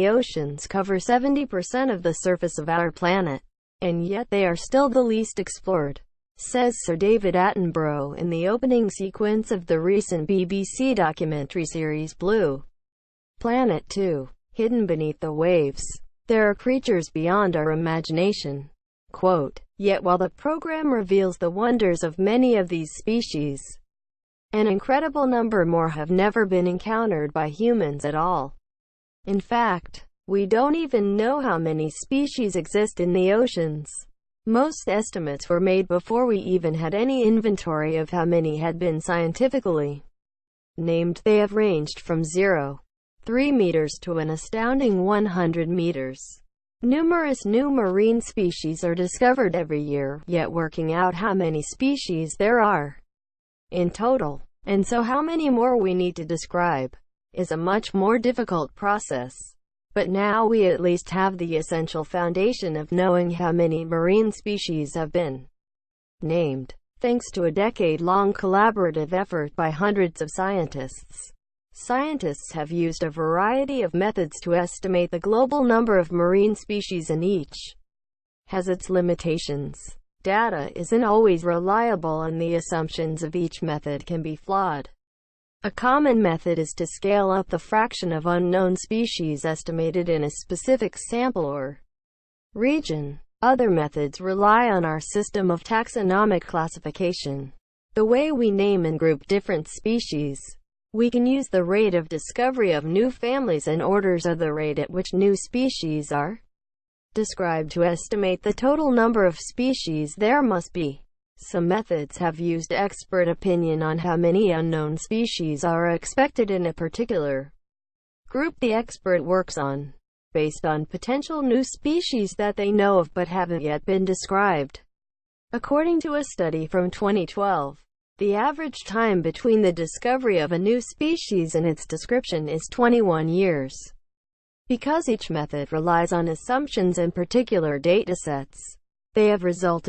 oceans cover 70% of the surface of our planet, and yet they are still the least explored, says Sir David Attenborough in the opening sequence of the recent BBC documentary series Blue Planet 2. Hidden beneath the waves, there are creatures beyond our imagination. Quote, yet while the program reveals the wonders of many of these species, an incredible number more have never been encountered by humans at all. In fact, we don't even know how many species exist in the oceans. Most estimates were made before we even had any inventory of how many had been scientifically named. They have ranged from 0.3 meters to an astounding 100 meters. Numerous new marine species are discovered every year, yet working out how many species there are in total, and so how many more we need to describe, is a much more difficult process. But now we at least have the essential foundation of knowing how many marine species have been named, thanks to a decade-long collaborative effort by hundreds of scientists. Scientists have used a variety of methods to estimate the global number of marine species, and each has its limitations. Data isn't always reliable, and the assumptions of each method can be flawed. A common method is to scale up the fraction of unknown species estimated in a specific sample or region. Other methods rely on our system of taxonomic classification, the way we name and group different species. We can use the rate of discovery of new families and orders of the rate at which new species are described to estimate the total number of species there must be. Some methods have used expert opinion on how many unknown species are expected in a particular group the expert works on, based on potential new species that they know of but haven't yet been described. According to a study from 2012, the average time between the discovery of a new species and its description is 21 years. Because each method relies on assumptions and particular datasets, they have resulted